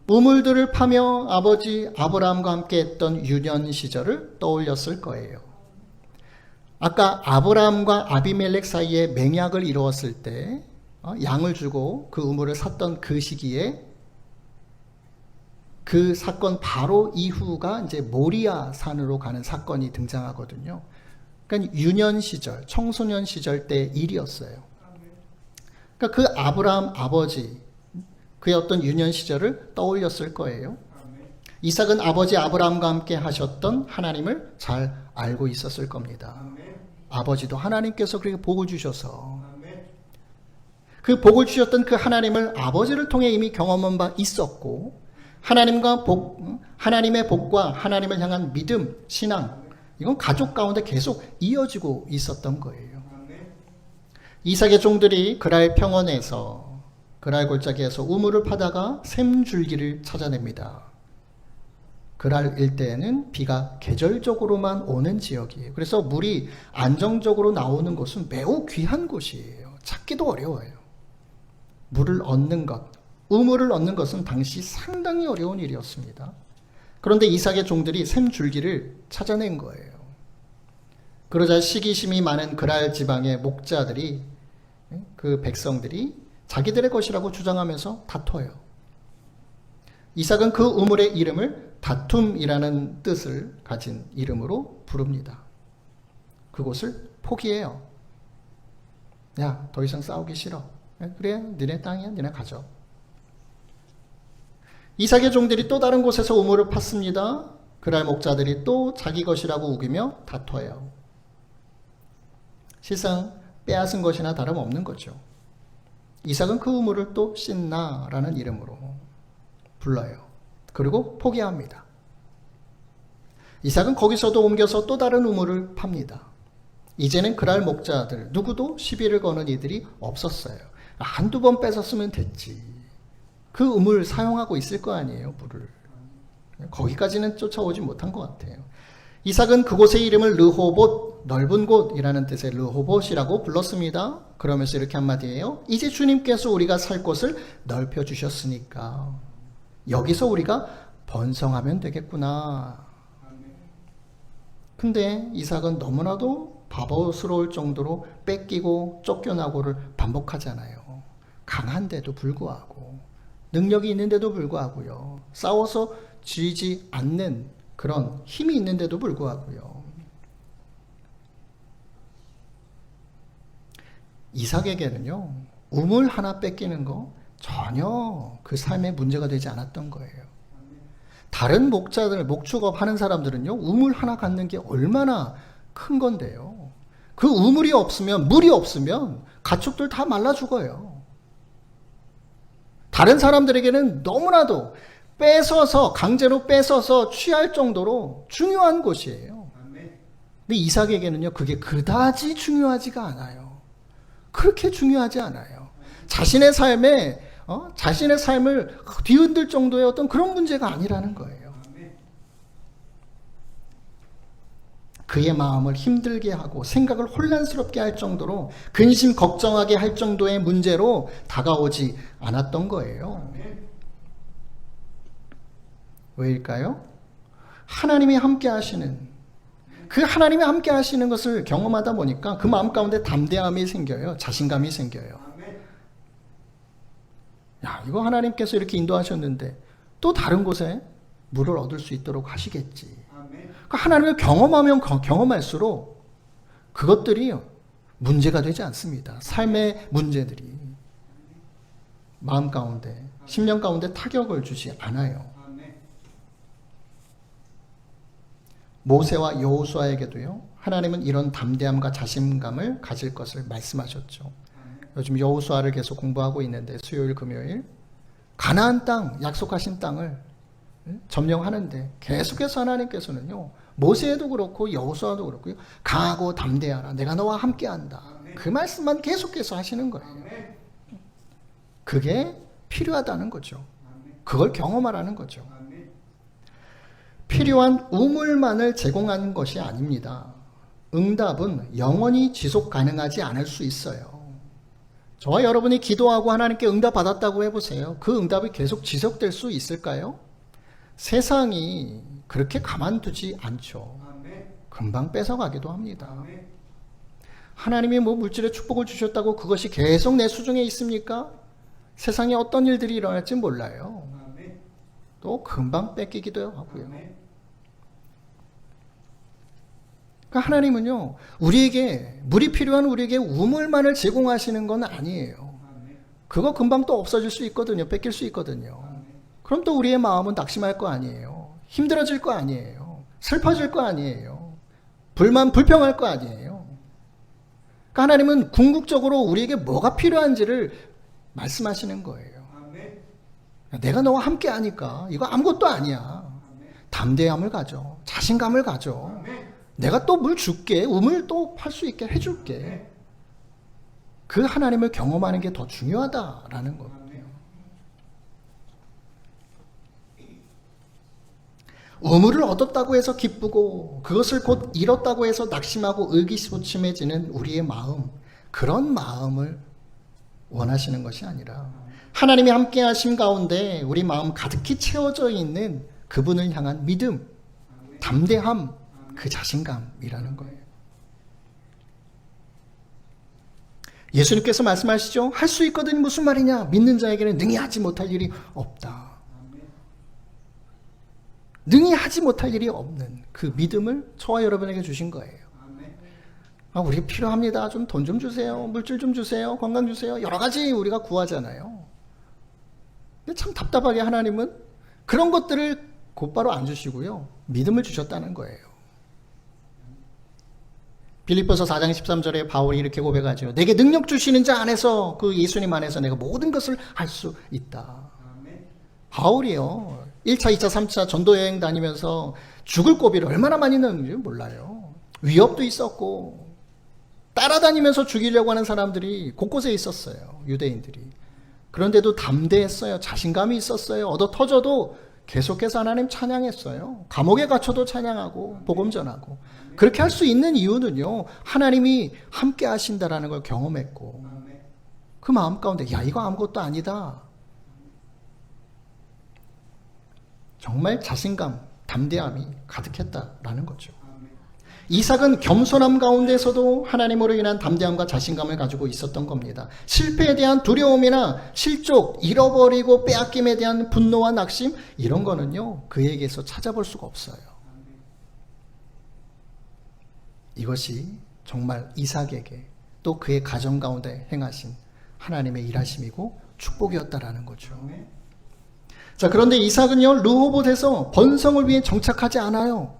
우물들을 파며 아버지 아브라함과 함께 했던 유년 시절을 떠올렸을 거예요. 아까 아브라함과 아비멜렉 사이에 맹약을 이루었을 때 양을 주고 그 우물을 샀던 그 시기에 그 사건 바로 이후가 이제 모리아 산으로 가는 사건이 등장하거든요. 그러니까 유년 시절, 청소년 시절 때 일이었어요. 그러니까 그 아브라함 아버지 그의 어떤 유년 시절을 떠올렸을 거예요. 이삭은 아버지 아브라함과 함께 하셨던 하나님을 잘 알고 있었을 겁니다. 아버지도 하나님께서 그렇게 복을 주셔서 그 복을 주셨던 그 하나님을 아버지를 통해 이미 경험한 바 있었고 하나님의 복과 하나님을 향한 믿음, 신앙 이건 가족 가운데 계속 이어지고 있었던 거예요. 이삭의 종들이 그랄 평원에서 그랄 골짜기에서 우물을 파다가 샘줄기를 찾아냅니다. 그랄 일대에는 비가 계절적으로만 오는 지역이에요. 그래서 물이 안정적으로 나오는 곳은 매우 귀한 곳이에요. 찾기도 어려워요. 물을 얻는 것, 우물을 얻는 것은 당시 상당히 어려운 일이었습니다. 그런데 이삭의 종들이 샘줄기를 찾아낸 거예요. 그러자 시기심이 많은 그랄 지방의 목자들이 그 백성들이 자기들의 것이라고 주장하면서 다퉈요. 이삭은 그 우물의 이름을 다툼이라는 뜻을 가진 이름으로 부릅니다. 그곳을 포기해요. 야, 더 이상 싸우기 싫어. 그래, 니네 땅이야, 니네 가져. 이삭의 종들이 또 다른 곳에서 우물을 팠습니다. 그랄 목자들이 또 자기 것이라고 우기며 다퉈요. 실상 빼앗은 것이나 다름없는 거죠. 이삭은 그 우물을 또 신나라는 이름으로 불러요. 그리고 포기합니다. 이삭은 거기서도 옮겨서 또 다른 우물을 팝니다. 이제는 그랄 목자들 누구도 시비를 거는 이들이 없었어요. 한두 번 뺏었으면 됐지. 그 우물 사용하고 있을 거 아니에요, 물을. 거기까지는 쫓아오지 못한 것 같아요. 이삭은 그곳의 이름을 르호봇, 넓은 곳이라는 뜻의 르호봇이라고 불렀습니다. 그러면서 이렇게 한마디예요. 이제 주님께서 우리가 살 곳을 넓혀주셨으니까 여기서 우리가 번성하면 되겠구나. 근데 이삭은 너무나도 바보스러울 정도로 뺏기고 쫓겨나고를 반복하잖아요. 강한데도 불구하고 능력이 있는데도 불구하고요. 싸워서 지지 않는 그런 힘이 있는데도 불구하고요. 이삭에게는요. 우물 하나 뺏기는 거 전혀 그 삶에 문제가 되지 않았던 거예요. 다른 목자들, 목축업 하는 사람들은요. 우물 하나 갖는 게 얼마나 큰 건데요. 그 우물이 없으면, 물이 없으면 가축들 다 말라 죽어요. 다른 사람들에게는 너무나도 강제로 뺏어서 취할 정도로 중요한 곳이에요. 근데 이삭에게는요, 그게 그다지 중요하지가 않아요. 그렇게 중요하지 않아요. 자신의 삶을 뒤흔들 정도의 어떤 그런 문제가 아니라는 거예요. 그의 마음을 힘들게 하고 생각을 혼란스럽게 할 정도로 근심 걱정하게 할 정도의 문제로 다가오지 않았던 거예요. 왜일까요? 하나님이 함께 하시는 것을 경험하다 보니까 그 마음 가운데 담대함이 생겨요. 자신감이 생겨요. 야, 이거 하나님께서 이렇게 인도하셨는데 또 다른 곳에 물을 얻을 수 있도록 하시겠지. 그러니까 하나님을 경험하면 경험할수록 그것들이 문제가 되지 않습니다. 삶의 문제들이. 마음 가운데, 심령 가운데 타격을 주지 않아요. 모세와 여호수아에게도요, 하나님은 이런 담대함과 자신감을 가질 것을 말씀하셨죠. 요즘 여호수아를 계속 공부하고 있는데 수요일 금요일 가나안 땅, 약속하신 땅을 점령하는데 계속해서 하나님께서는요, 모세도 그렇고 여호수아도 그렇고요, 강하고 담대하라, 내가 너와 함께한다, 그 말씀만 계속해서 하시는 거예요. 그게 필요하다는 거죠. 그걸 경험하라는 거죠. 필요한 우물만을 제공하는 것이 아닙니다. 응답은 영원히 지속 가능하지 않을 수 있어요. 저와 여러분이 기도하고 하나님께 응답 받았다고 해보세요. 그 응답이 계속 지속될 수 있을까요? 세상이 그렇게 가만두지 않죠. 금방 뺏어가기도 합니다. 하나님이 뭐 물질의 축복을 주셨다고 그것이 계속 내 수중에 있습니까? 세상에 어떤 일들이 일어날지 몰라요. 또 금방 뺏기기도 하고요. 그러니까 하나님은요, 우리에게, 물이 필요한 우리에게 우물만을 제공하시는 건 아니에요. 그거 금방 또 없어질 수 있거든요. 뺏길 수 있거든요. 그럼 또 우리의 마음은 낙심할 거 아니에요. 힘들어질 거 아니에요. 슬퍼질 거 아니에요. 불평할 거 아니에요. 그러니까 하나님은 궁극적으로 우리에게 뭐가 필요한지를 말씀하시는 거예요. 내가 너와 함께 하니까 이거 아무것도 아니야. 담대함을 가져. 자신감을 가져. 내가 또 물 줄게. 우물 또 팔 수 있게 해줄게. 그 하나님을 경험하는 게 더 중요하다라는 거예요. 우물을 얻었다고 해서 기쁘고 그것을 곧 잃었다고 해서 낙심하고 의기소침해지는 우리의 마음, 그런 마음을 원하시는 것이 아니라 하나님이 함께 하심 가운데 우리 마음 가득히 채워져 있는 그분을 향한 믿음, 담대함, 그 자신감이라는 거예요. 예수님께서 말씀하시죠. 할 수 있거든 무슨 말이냐? 믿는 자에게는 능히 하지 못할 일이 없다. 능히 하지 못할 일이 없는 그 믿음을 저와 여러분에게 주신 거예요. 우리가 필요합니다. 좀 돈 좀 주세요. 물질 좀 주세요. 건강 주세요. 여러 가지 우리가 구하잖아요. 근데 참 답답하게 하나님은 그런 것들을 곧바로 안 주시고요, 믿음을 주셨다는 거예요. 빌립보서 4장 13절에 바울이 이렇게 고백하죠. 내게 능력 주시는 자 안에서, 그 예수님 안에서 내가 모든 것을 할 수 있다. 바울이요, 1차, 2차, 3차 전도여행 다니면서 죽을 고비를 얼마나 많이 넣는지 몰라요. 위협도 있었고 따라다니면서 죽이려고 하는 사람들이 곳곳에 있었어요. 유대인들이. 그런데도 담대했어요. 자신감이 있었어요. 얻어 터져도 계속해서 하나님 찬양했어요. 감옥에 갇혀도 찬양하고 복음 전하고. 그렇게 할 수 있는 이유는요, 하나님이 함께 하신다라는 걸 경험했고, 그 마음 가운데 야, 이거 아무것도 아니다, 정말 자신감, 담대함이 가득했다라는 거죠. 이삭은 겸손함 가운데서도 하나님으로 인한 담대함과 자신감을 가지고 있었던 겁니다. 실패에 대한 두려움이나 실족, 잃어버리고 빼앗김에 대한 분노와 낙심, 이런 거는요, 그에게서 찾아볼 수가 없어요. 이것이 정말 이삭에게 또 그의 가정 가운데 행하신 하나님의 일하심이고 축복이었다라는 거죠. 자, 그런데 이삭은요, 르호봇에서 번성을 위해 정착하지 않아요.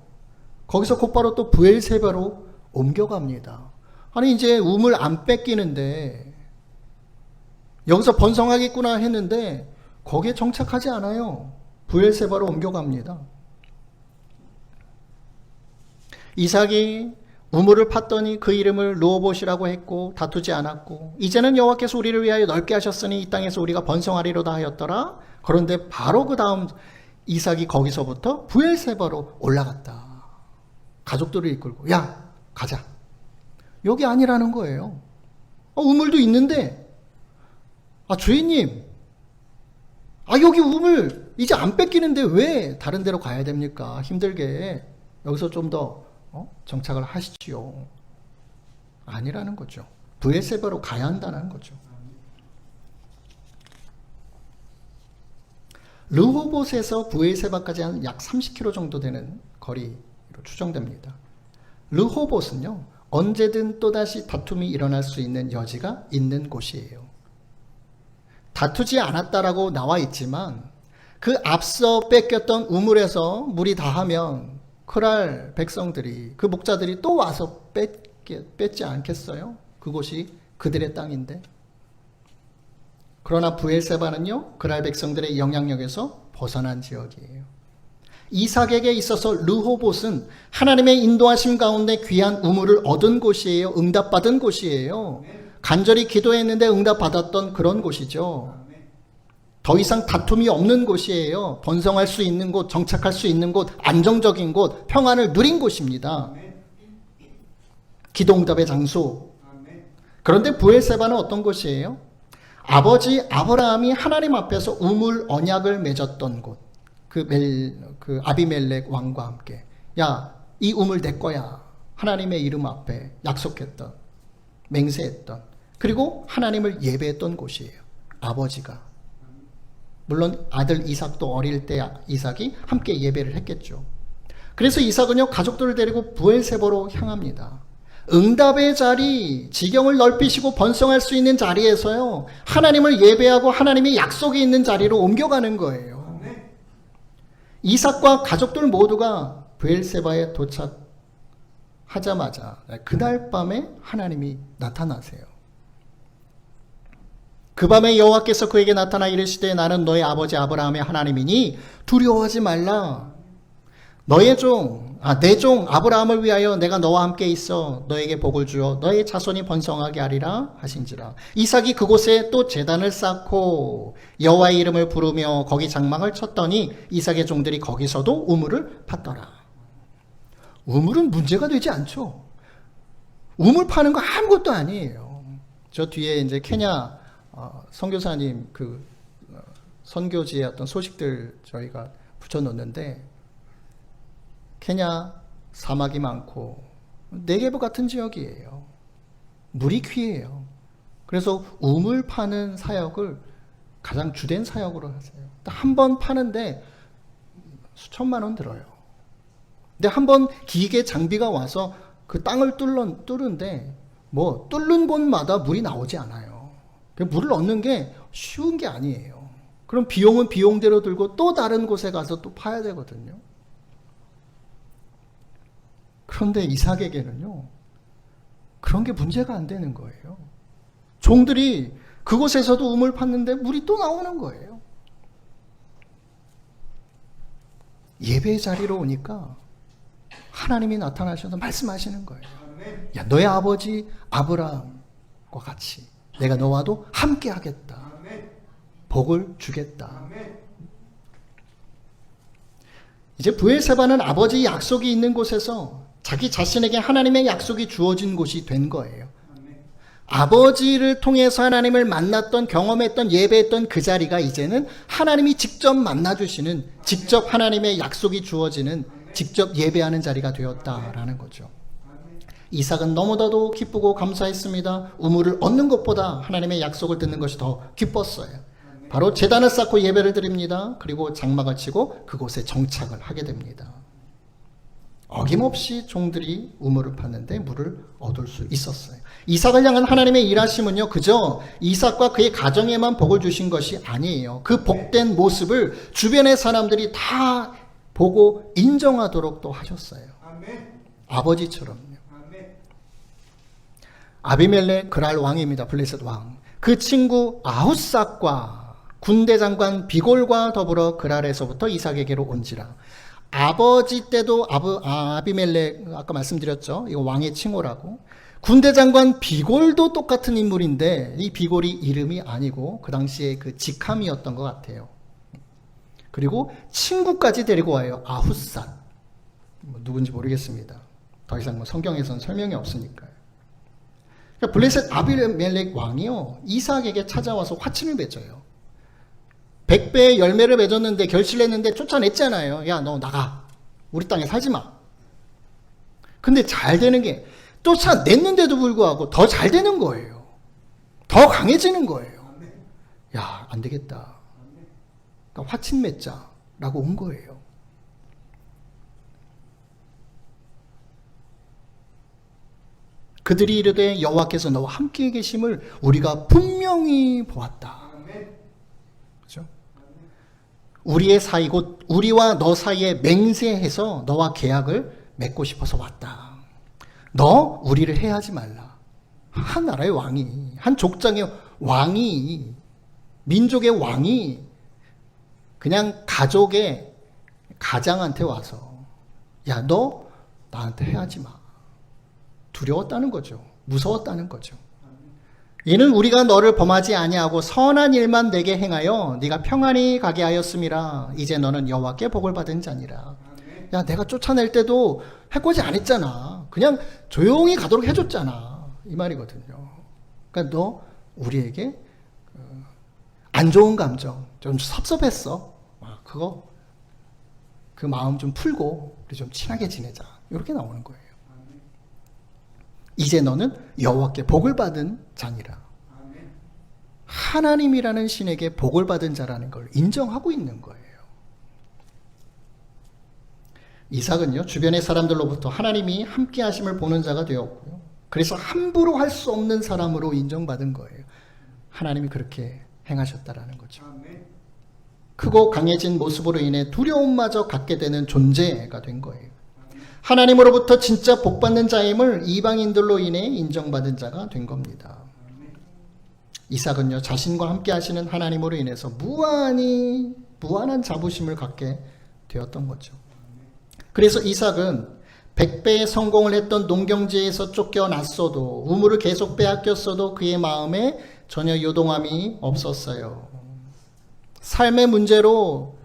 거기서 곧바로 또 브엘세바로 옮겨갑니다. 아니, 이제 우물 안 뺏기는데 여기서 번성하겠구나 했는데 거기에 정착하지 않아요. 브엘세바로 옮겨갑니다. 이삭이 우물을 팠더니 그 이름을 르호봇이라고 했고 다투지 않았고, 이제는 여호와께서 우리를 위하여 넓게 하셨으니 이 땅에서 우리가 번성하리로다 하였더라. 그런데 바로 그 다음 이삭이 거기서부터 브엘세바로 올라갔다. 가족들을 이끌고 야, 가자. 여기 아니라는 거예요. 우물도 있는데, 주인님, 여기 우물 이제 안 뺏기는데 왜 다른 데로 가야 됩니까? 힘들게 여기서 좀 더 정착을 하시지요. 아니라는 거죠. 브엘세바로 가야 한다는 거죠. 르호봇에서 브엘세바까지 한 약 30km 정도 되는 거리로 추정됩니다. 르호봇은요, 언제든 또다시 다툼이 일어날 수 있는 여지가 있는 곳이에요. 다투지 않았다라고 나와 있지만 그 앞서 뺏겼던 우물에서 물이 다하면 그랄 백성들이, 그 목자들이 또 와서 뺏지 않겠어요? 그곳이 그들의 땅인데. 그러나 브엘세바는요, 그랄 백성들의 영향력에서 벗어난 지역이에요. 이삭에게 있어서 르호봇은 하나님의 인도하심 가운데 귀한 우물을 얻은 곳이에요. 응답받은 곳이에요. 간절히 기도했는데 응답받았던 그런 곳이죠. 더 이상 다툼이 없는 곳이에요. 번성할 수 있는 곳, 정착할 수 있는 곳, 안정적인 곳, 평안을 누린 곳입니다. 기도응답의 장소. 그런데 브엘세바는 어떤 곳이에요? 아버지 아브라함이 하나님 앞에서 우물 언약을 맺었던 곳. 그 아비멜렉 왕과 함께. 야, 이 우물 내 거야. 하나님의 이름 앞에 약속했던, 맹세했던, 그리고 하나님을 예배했던 곳이에요. 아버지가. 물론 아들 이삭도 어릴 때 이삭이 함께 예배를 했겠죠. 그래서 이삭은요, 가족들을 데리고 브엘세바로 향합니다. 응답의 자리, 지경을 넓히시고 번성할 수 있는 자리에서요, 하나님을 예배하고 하나님의 약속이 있는 자리로 옮겨가는 거예요. 이삭과 가족들 모두가 브엘세바에 도착하자마자 그날 밤에 하나님이 나타나세요. 그 밤에 여호와께서 그에게 나타나 이르시되 나는 너의 아버지 아브라함의 하나님이니 두려워하지 말라. 너의 종, 내 종 아브라함을 위하여 내가 너와 함께 있어 너에게 복을 주어 너의 자손이 번성하게 하리라 하신지라. 이삭이 그곳에 또 제단을 쌓고 여호와의 이름을 부르며 거기 장막을 쳤더니 이삭의 종들이 거기서도 우물을 팠더라. 우물은 문제가 되지 않죠. 우물 파는 거 아무것도 아니에요. 저 뒤에 이제 케냐 선교사님 선교지의 어떤 소식들 저희가 붙여놓는데, 케냐 사막이 많고 네게브 같은 지역이에요. 물이 귀해요. 그래서 우물 파는 사역을 가장 주된 사역으로 하세요. 한 번 파는데 수천만 원 들어요. 근데 한 번 기계 장비가 와서 그 땅을 뚫는데 뚫는 곳마다 물이 나오지 않아요. 물을 얻는 게 쉬운 게 아니에요. 그럼 비용은 비용대로 들고 또 다른 곳에 가서 또 파야 되거든요. 그런데 이삭에게는요, 그런 게 문제가 안 되는 거예요. 종들이 그곳에서도 우물 팠는데 물이 또 나오는 거예요. 예배 자리로 오니까 하나님이 나타나셔서 말씀하시는 거예요. 야, 너의 아버지 아브라함과 같이 내가 너와도 함께 하겠다. 복을 주겠다. 이제 브엘세바는 아버지의 약속이 있는 곳에서 자기 자신에게 하나님의 약속이 주어진 곳이 된 거예요. 아버지를 통해서 하나님을 만났던, 경험했던, 예배했던 그 자리가 이제는 하나님이 직접 만나주시는, 직접 하나님의 약속이 주어지는, 직접 예배하는 자리가 되었다라는 거죠. 이삭은 너무나도 기쁘고 감사했습니다. 우물을 얻는 것보다 하나님의 약속을 듣는 것이 더 기뻤어요. 바로 제단을 쌓고 예배를 드립니다. 그리고 장막을 치고 그곳에 정착을 하게 됩니다. 어김없이 종들이 우물을 팠는데 물을 얻을 수 있었어요. 이삭을 향한 하나님의 일하심은요, 그저 이삭과 그의 가정에만 복을 주신 것이 아니에요. 그 복된 모습을 주변의 사람들이 다 보고 인정하도록 또 하셨어요. 아버지처럼요. 아비멜렉 그랄 왕입니다. 블레셋 왕. 그 친구 아훗삭과 군대 장관 비골과 더불어 그랄에서부터 이삭에게로 온지라. 아버지 때도 아비멜렉, 아까 말씀드렸죠. 이거 왕의 칭호라고. 군대 장관 비골도 똑같은 인물인데 이 비골이 이름이 아니고 그 당시에 그 직함이었던 것 같아요. 그리고 친구까지 데리고 와요. 아훗삭. 누군지 모르겠습니다. 더 이상 성경에서는 설명이 없으니까요. 그러니까 블레셋 아비멜렉 왕이요, 이삭에게 찾아와서 화친을 맺어요. 100배의 열매를 맺었는데, 결실을 했는데 쫓아냈잖아요. 야, 너 나가. 우리 땅에 살지 마. 근데 잘 되는 게, 쫓아냈는데도 불구하고 더 잘 되는 거예요. 더 강해지는 거예요. 야, 안 되겠다. 그러니까 화친 맺자라고 온 거예요. 그들이 이르되 여호와께서 너와 함께 계심을 우리가 분명히 보았다. 그죠? 우리의 사이 곧 우리와 너 사이에 맹세해서 너와 계약을 맺고 싶어서 왔다. 너 우리를 해하지 말라. 한 나라의 왕이, 한 족장의 왕이, 민족의 왕이 그냥 가족의 가장한테 와서 야, 너 나한테 해하지 마. 두려웠다는 거죠. 무서웠다는 거죠. 이는 우리가 너를 범하지 아니하고 선한 일만 내게 행하여 네가 평안히 가게 하였음이라. 이제 너는 여호와께 복을 받은 자니라. 야, 내가 쫓아낼 때도 해코지 안 했잖아. 그냥 조용히 가도록 해줬잖아. 이 말이거든요. 그러니까 너 우리에게 안 좋은 감정, 좀 섭섭했어. 그거 그 마음 좀 풀고 우리 좀 친하게 지내자. 이렇게 나오는 거예요. 이제 너는 여호와께 복을 받은 자니라. 하나님이라는 신에게 복을 받은 자라는 걸 인정하고 있는 거예요. 이삭은요, 주변의 사람들로부터 하나님이 함께 하심을 보는 자가 되었고요. 그래서 함부로 할 수 없는 사람으로 인정받은 거예요. 하나님이 그렇게 행하셨다라는 거죠. 크고 강해진 모습으로 인해 두려움마저 갖게 되는 존재가 된 거예요. 하나님으로부터 진짜 복받는 자임을 이방인들로 인해 인정받은 자가 된 겁니다. 이삭은요, 자신과 함께 하시는 하나님으로 인해서 무한한 자부심을 갖게 되었던 거죠. 그래서 이삭은 100배의 성공을 했던 농경지에서 쫓겨났어도, 우물을 계속 빼앗겼어도 그의 마음에 전혀 요동함이 없었어요. 삶의 문제로,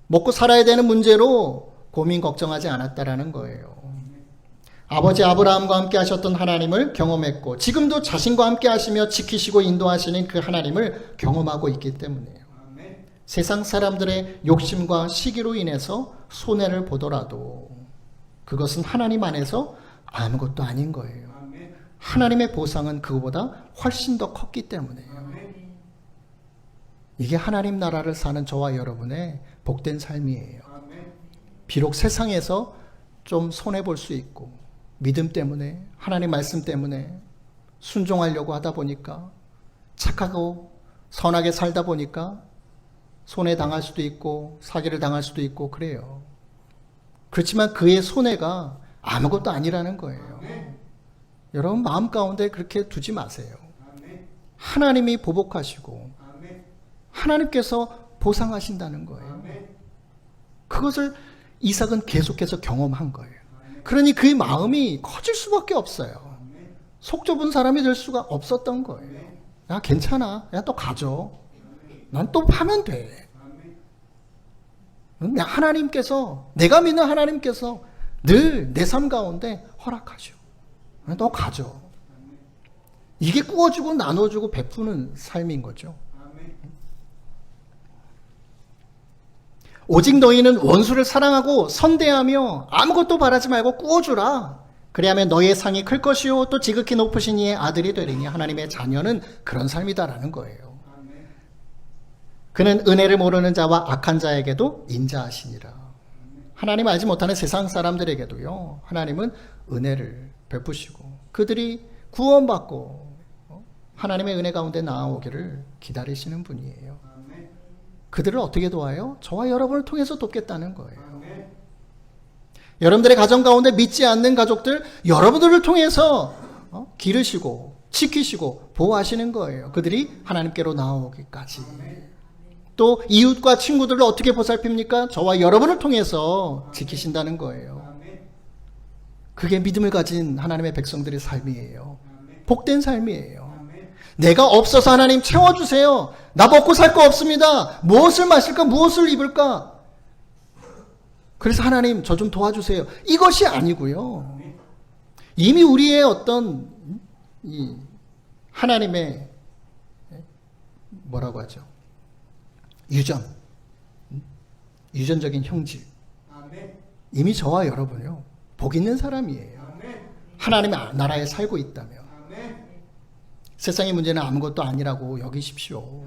먹고 살아야 되는 문제로 고민 걱정하지 않았다라는 거예요. 아버지 아브라함과 함께 하셨던 하나님을 경험했고 지금도 자신과 함께 하시며 지키시고 인도하시는 그 하나님을 경험하고 있기 때문이에요. 세상 사람들의 욕심과 시기로 인해서 손해를 보더라도 그것은 하나님 안에서 아무것도 아닌 거예요. 하나님의 보상은 그거보다 훨씬 더 컸기 때문이에요. 이게 하나님 나라를 사는 저와 여러분의 복된 삶이에요. 비록 세상에서 좀 손해볼 수 있고 믿음 때문에, 하나님 말씀 때문에 순종하려고 하다 보니까, 착하고 선하게 살다 보니까 손해 당할 수도 있고 사기를 당할 수도 있고 그래요. 그렇지만 그의 손해가 아무것도 아니라는 거예요. 여러분 마음 가운데 그렇게 두지 마세요. 하나님이 보복하시고 하나님께서 보상하신다는 거예요. 그것을 이삭은 계속해서 경험한 거예요. 그러니 그의 마음이 커질 수밖에 없어요. 속 좁은 사람이 될 수가 없었던 거예요. 야, 괜찮아. 야, 또 가져. 난 또 하면 돼. 하나님께서, 내가 믿는 하나님께서 늘 내 삶 가운데 허락하죠. 너 가져. 이게 꾸어주고 나눠주고 베푸는 삶인 거죠. 오직 너희는 원수를 사랑하고 선대하며 아무것도 바라지 말고 꾸어주라. 그래야면 너희의 상이 클 것이요 또 지극히 높으신 이의 아들이 되리니. 하나님의 자녀는 그런 삶이다라는 거예요. 그는 은혜를 모르는 자와 악한 자에게도 인자하시니라. 하나님 알지 못하는 세상 사람들에게도요, 하나님은 은혜를 베푸시고 그들이 구원받고 하나님의 은혜 가운데 나아오기를 기다리시는 분이에요. 그들을 어떻게 도와요? 저와 여러분을 통해서 돕겠다는 거예요. 여러분들의 가정 가운데 믿지 않는 가족들, 여러분들을 통해서 기르시고 지키시고 보호하시는 거예요. 그들이 하나님께로 나아오기까지. 또 이웃과 친구들을 어떻게 보살핍니까? 저와 여러분을 통해서 지키신다는 거예요. 그게 믿음을 가진 하나님의 백성들의 삶이에요. 복된 삶이에요. 내가 없어서 하나님 채워주세요. 나 먹고 살 거 없습니다. 무엇을 마실까? 무엇을 입을까? 그래서 하나님 저 좀 도와주세요. 이것이 아니고요. 이미 우리의 어떤 이 하나님의 뭐라고 하죠? 유전적인 형질. 이미 저와 여러분요, 복 있는 사람이에요. 하나님의 나라에 살고 있다면. 세상의 문제는 아무것도 아니라고 여기십시오.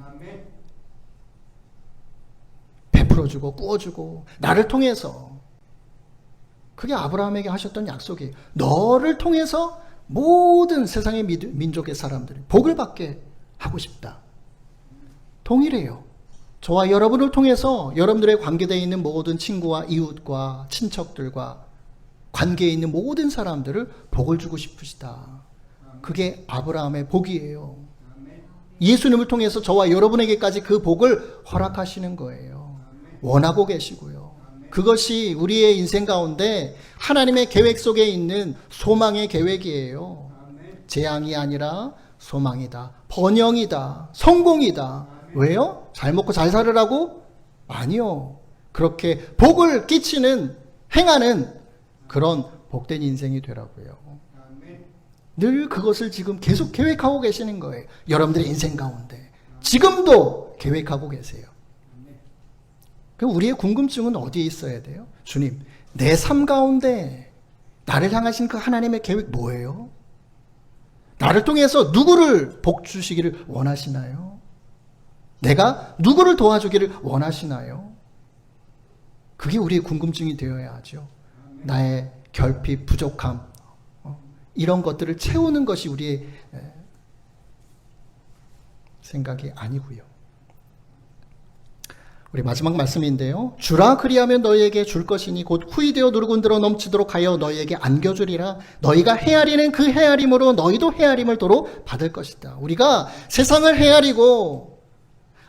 베풀어주고 꾸어주고 나를 통해서, 그게 아브라함에게 하셨던 약속이에요. 너를 통해서 모든 세상의 민족의 사람들이 복을 받게 하고 싶다. 동일해요. 저와 여러분을 통해서 여러분들의 관계되어 있는 모든 친구와 이웃과 친척들과 관계에 있는 모든 사람들을 복을 주고 싶으시다. 그게 아브라함의 복이에요. 예수님을 통해서 저와 여러분에게까지 그 복을 허락하시는 거예요. 원하고 계시고요. 그것이 우리의 인생 가운데 하나님의 계획 속에 있는 소망의 계획이에요. 재앙이 아니라 소망이다. 번영이다. 성공이다. 왜요? 잘 먹고 잘 살으라고? 아니요. 그렇게 복을 끼치는, 행하는 그런 복된 인생이 되라고요. 늘 그것을 지금 계속 계획하고 계시는 거예요. 여러분들의 인생 가운데. 지금도 계획하고 계세요. 그럼 우리의 궁금증은 어디에 있어야 돼요? 주님, 내 삶 가운데 나를 향하신 그 하나님의 계획 뭐예요? 나를 통해서 누구를 복 주시기를 원하시나요? 내가 누구를 도와주기를 원하시나요? 그게 우리의 궁금증이 되어야 하죠. 나의 결핍, 부족함, 이런 것들을 채우는 것이 우리의 생각이 아니고요. 우리 마지막 말씀인데요. 주라 그리하면 너희에게 줄 것이니 곧 후이되어 누르곤들어 넘치도록 하여 너희에게 안겨주리라. 너희가 헤아리는 그 헤아림으로 너희도 헤아림을 도로 받을 것이다. 우리가 세상을 헤아리고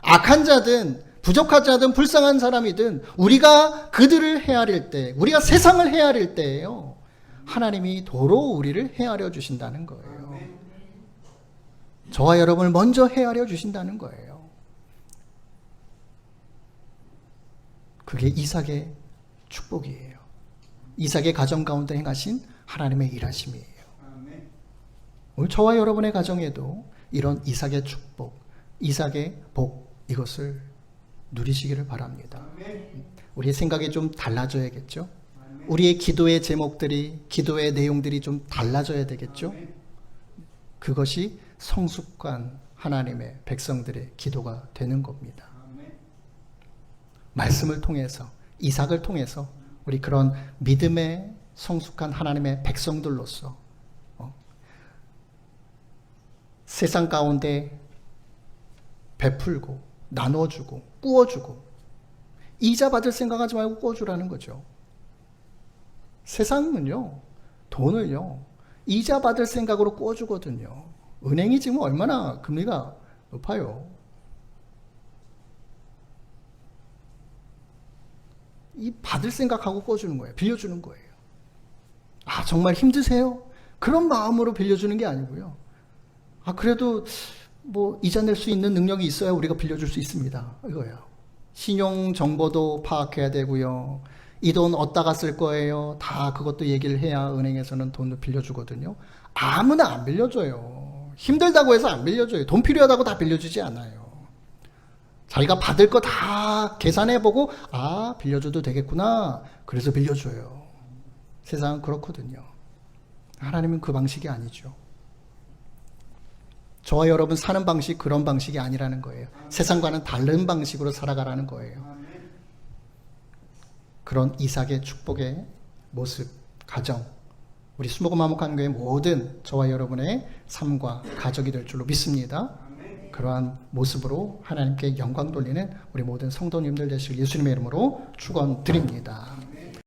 악한 자든 부족한 자든 불쌍한 사람이든 우리가 그들을 헤아릴 때, 우리가 세상을 헤아릴 때예요. 하나님이 도로 우리를 헤아려 주신다는 거예요. 저와 여러분을 먼저 헤아려 주신다는 거예요. 그게 이삭의 축복이에요. 이삭의 가정 가운데 행하신 하나님의 일하심이에요. 오늘 저와 여러분의 가정에도 이런 이삭의 축복, 이삭의 복, 이것을 누리시기를 바랍니다. 우리의 생각이 좀 달라져야겠죠? 우리의 기도의 제목들이, 기도의 내용들이 좀 달라져야 되겠죠? 그것이 성숙한 하나님의 백성들의 기도가 되는 겁니다. 말씀을 통해서, 이삭을 통해서 우리 그런 믿음의 성숙한 하나님의 백성들로서 세상 가운데 베풀고 나눠주고 꾸어주고, 이자 받을 생각하지 말고 꾸어주라는 거죠. 세상은요, 돈을요, 이자 받을 생각으로 꾸어주거든요. 은행이 지금 얼마나 금리가 높아요. 이 받을 생각하고 꾸어주는 거예요. 빌려주는 거예요. 아, 정말 힘드세요? 그런 마음으로 빌려주는 게 아니고요. 아, 그래도 뭐 이자 낼 수 있는 능력이 있어야 우리가 빌려줄 수 있습니다. 이거예요. 신용 정보도 파악해야 되고요. 이 돈 어디다가 쓸 거예요. 다 그것도 얘기를 해야 은행에서는 돈을 빌려주거든요. 아무나 안 빌려줘요. 힘들다고 해서 안 빌려줘요. 돈 필요하다고 다 빌려주지 않아요. 자기가 받을 거 다 계산해보고, 아, 빌려줘도 되겠구나. 그래서 빌려줘요. 세상은 그렇거든요. 하나님은 그 방식이 아니죠. 저와 여러분 사는 방식, 그런 방식이 아니라는 거예요. 세상과는 다른 방식으로 살아가라는 거예요. 그런 이삭의 축복의 모습, 가정, 우리 수목원 마목한교회 모든 저와 여러분의 삶과 가족이 될 줄로 믿습니다. 그러한 모습으로 하나님께 영광 돌리는 우리 모든 성도님들 되시길 예수님의 이름으로 축원드립니다.